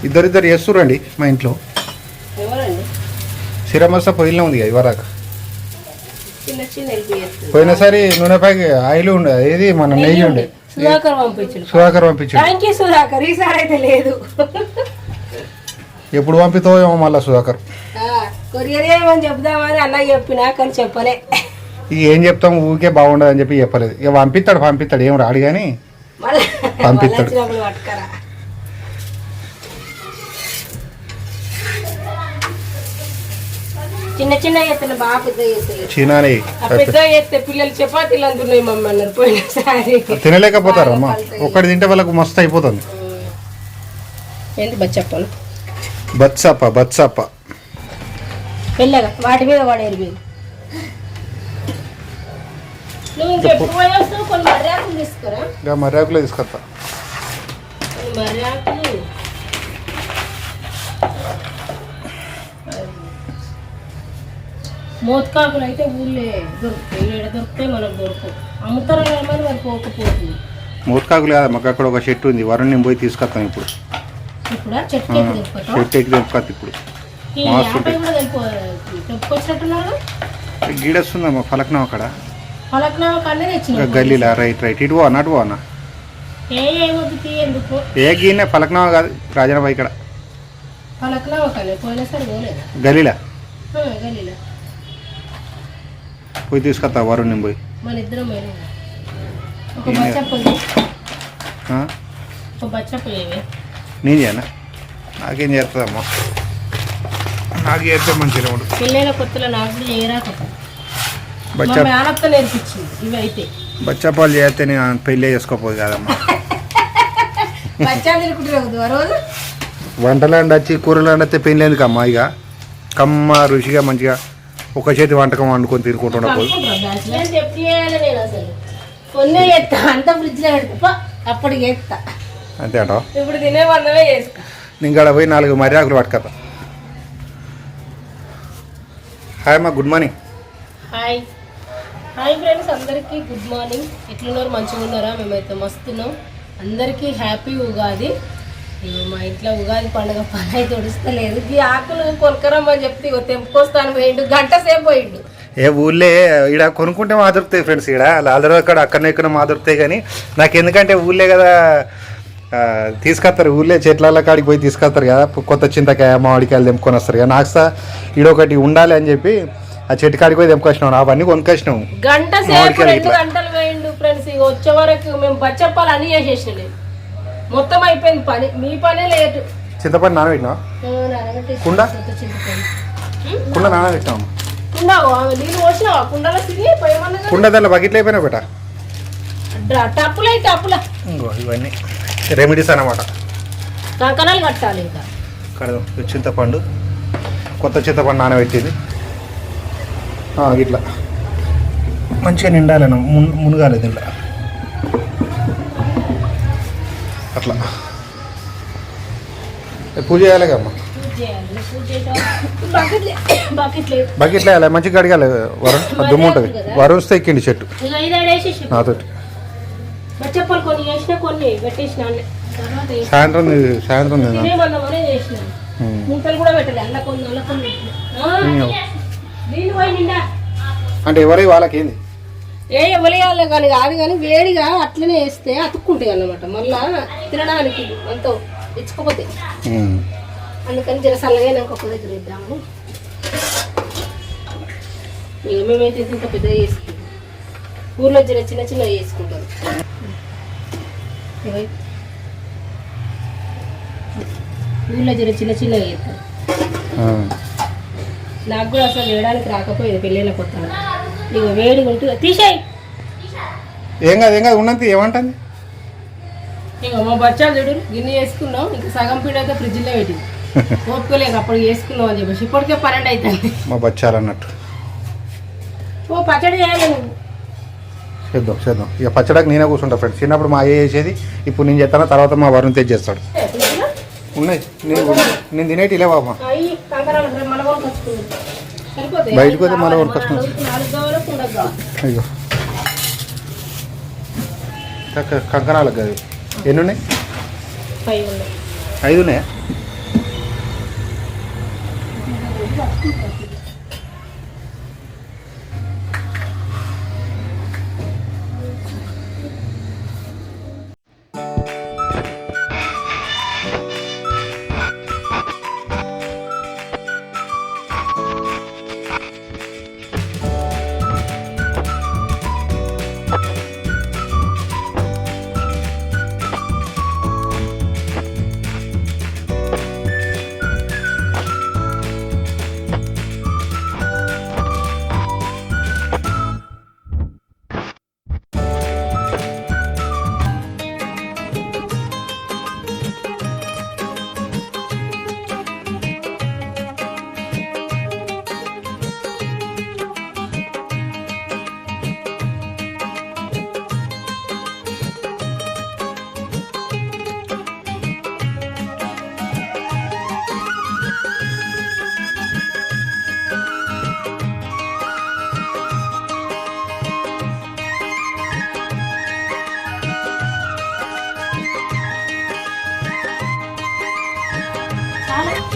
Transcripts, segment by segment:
ఇద్దరిద్దరు చేస్తురండి మా ఇంట్లో. సిరమస పొయ్యిలో ఉంది ఇవరాక. పోయినసారి నూనెపైకి ఆయిల్ ఉండే, ఏది మన నెయ్యి ఉండే. సుధాకర్ పంపించాడు. ఎప్పుడు పంపితావో ఏమో మళ్ళా సుధాకర్. చెప్దామని అన్న చెప్పినా కానీ చెప్పలే. ఇక ఏం చెప్తాం, ఊరికే బాగుండదు అని చెప్పి చెప్పలేదు. ఇక పంపిస్తాడు ఏం రాడు కానీ పంపిస్తాడు. చిన్న చిన్న ఎత్తున బాగా పెద్ద చిన్ననే పెద్ద ఎత్తే పిల్లలు చపాతీలు అందున్నాయి మమ్మ అన్నారు పోయినసారి. తినలేకపోతారు అమ్మ, ఒక్కటి తింటే వాళ్ళకు మస్తు అయిపోతుంది. ఏంటి బచ్చప్పలు? బచ్చప్ప పెళ్ళగా వాటి మీద వాడేరు మీరు. నువ్వు ఇంకెప్పుడు పోయేస్తావు? కొన్ని మర్యాదలు తీసుకురా. మర్యాదలో తీసుకొస్తా. మర్యాదలు మోత్కాకులు అయితే ఊళ్ళే దొరుకుతాయి, దొరుకుతాయి మనకు దొరకవు. అమ్ముతారు కానీ మరి పోకపోతుంది. మోత్కాకులు కాదు, మాకు అక్కడ ఒక చెట్టు ఉంది, వరం నేను పోయి తీసుకొస్తాను. ఇప్పుడు చెట్టు ఎక్కి తెంపుకొస్తా. ఇప్పుడు గీడొస్తుందమ్మా ఫలక్నాం అక్కడ గల్లీలా. రైట్ ఇటు పోనా అటు పోనా? ఏ గీనే ఫలక్నామా కాదు, రాజనబాయి ఇక్కడ గలీలా పోయి తీసుకొస్తా. వరుణ్ నేను పోయి నేను చేయనా? నాకేం చేస్తుందమ్మా, నాకు చేస్తే మంచిగా ఉండదు. బచ్చపాలు చేస్తే నేను పెళ్ళి చేసుకోపోదు కదమ్మా. వంటలు అండొచ్చి కూరలు అండితే పెళ్ళి ఎందుకమ్మా? ఇక కమ్మ రుచిగా మంచిగా ఒక చేతి వంటకం వండుకొని తినుకుంటుండకపోదు. అంతే అంటావు? నేను ఇక్కడ పోయి 4 మర్యాదలు పట్టుకతా. హాయ్ అమ్మా, గుడ్ మార్నింగ్. హాయ్ ఫ్రెండ్స్, అందరికీ గుడ్ మార్నింగ్. ఎట్లున్నారు? మంచిగా ఉన్నారా? మేమైతే మస్తున్నాం. అందరికీ హ్యాపీ ఉగాది. మా ఇంట్లో ఉగాది పండుగ పని అయితే ఒడుస్తలేదు. ఈ ఆకులు కొనుక్కరమ్మని చెప్తే తెంపుకొస్తాను పోయిండు, గంట సేపు పోయిండు. ఏ ఊళ్ళే ఇక్కడ కొనుక్కుంటే మా దొరుకుతాయి ఫ్రెండ్స్. ఇక్కడ ఆల్రెడీ అక్కడ మా దొరుకుతాయి కానీ నాకు ఎందుకంటే ఊళ్ళే కదా తీసుకొస్తారు. ఊళ్ళే చెట్ల కాడికి పోయి తీసుకొస్తారు కదా, కొత్త చింతకాయ మామిడికాయలు తెంపుకొని వస్తారు కదా. నాకు ఈడొకటి ఉండాలి అని చెప్పి ఆ చెట్టు కాడికి పోయి తెంపుకొచ్చినాం. అవన్నీ కొనుక్కొచ్చినాం. గంట సేపు 2 గంటలు పోయిండు ఫ్రెండ్స్. ఇక వచ్చే వరకు మేము బచ్చప్పాలు అన్నీ చేసేసినాం. మొత్తం అయిపోయింది పని. మీ పనే లేటు. చింతపండు నానబెట్టినా? కుండ నానబెట్టినాం. నీళ్ళు పోసినావా కుండలో? కుండ దాంట్లో బకెట్లు అయిపోయినా బేట. టప్పుల ఇవన్నీ రెమెడీస్ అన్నమాట. కంకణాలు కట్టాలి. ఇంకా కడదాం. చింతపండు, కొత్త చింతపండు నానబెట్టింది. ఇట్లా మంచిగా నిండాలి, మునగాలి దీంట్లో. అట్లా పూజ చేయాలి కమ్మా. బకెట్లో వేయాలి, మంచిగా కడగాలి. వరుణ్ దుమ్ము ఉంటుంది. వరుణ్ వస్తే ఎక్కిండి చెట్టు నాతోటి. సాయంత్రం అంటే ఎవరి వాళ్ళకి ఏంది ఎవరియాలి కానీ కాదు, కానీ వేడిగా అట్లనే వేస్తే అతుక్కుంటాయి అన్నమాట. మళ్ళా తినడానికి అంత ఇచ్చుకోపోతాయి. అందుకని జర చల్లగైనాక ఒక దగ్గర ఇద్దామని. మేమైతే ఇంత పెద్దగా చేసుకుంటాం. ఊర్లో జర చిన్న చిన్నగా చేసుకుంటారు. ఊర్లో జర చిన్న చిన్నగా చేస్తారు. నాకు కూడా అసలు వేయడానికి రాకపోయేది పెళ్ళైన కొత్తగా. ఇక వేడిగా ఉంటుంది. తీసేయి. ఏం కాదు ఉన్నంత ఏమంటుంది. ఇక మా బచ్చాలు చూడు గిన్నె వేసుకున్నాం. ఇంకా సగం పిండి అయితే ఫ్రిడ్జ్లో పెట్టింది. ఓపుకోలేక అప్పుడు వేసుకున్నాం అని చెప్పేసి ఇప్పటికే 12 అవుతుంది. మా బచ్చాలు అన్నట్టు. ఓ పచ్చడి చేయాలి నువ్వు. చేద్దాం. ఇక పచ్చడికి నేనే కూర్చుంటా ఫ్రెండ్స్. చిన్నప్పుడు మా అయ్యే చేసేది, ఇప్పుడు నేను చేస్తాను. తర్వాత మా వరుణ్ తెచ్చి చేస్తాడు. ఉన్నాయి నేను తినేటి లేవా అమ్మా. బయటకు పోతే మళ్ళీ కొనుక్కొచ్చుకుంటా. అయ్యో కంకణాలకు కాదు. ఎన్ని ఉన్నాయి? 5 ఉన్నాయా?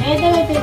ఏదైతే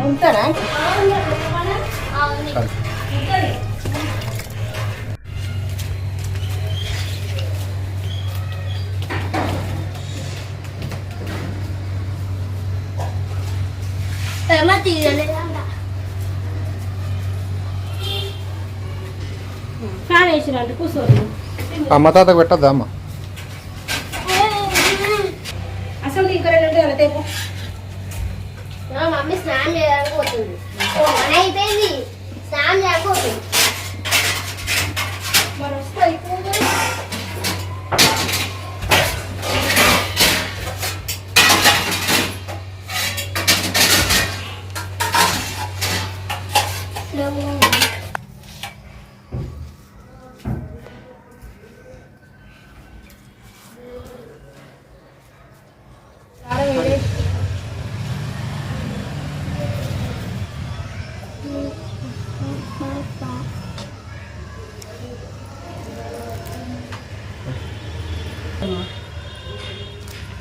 ఉంటారా ఫ్యాన్ వేసిరండి కూర్చోండి అమ్మ తాతకు పెట్టద్దా అమ్మ అసలు ఇంకా రెండు ఉంటాయి తేపు మమ్మీ స్నానం చేయడానికి పోతుంది మన అయిపోయింది స్నానం చేయకపోతుంది మరి వస్తే అయిపోతుంది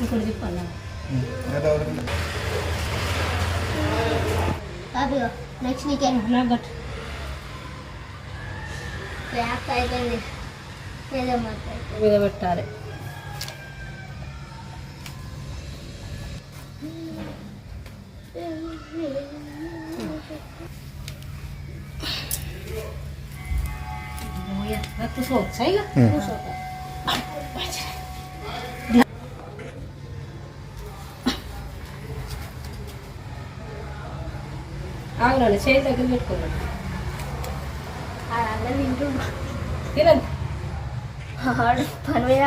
ఇక్కడ చెప్పాలా నెక్స్ట్ నీకే నాకు గట్టు క్రాఫ్ట్ అయిపోయింది మీద పెట్టాలి కూర్చోవచ్చా ఇక కూర్చోతా ఆగనండి చేయి దగ్గర పెట్టుకోండి అలా తింటూ తినండి పని మీద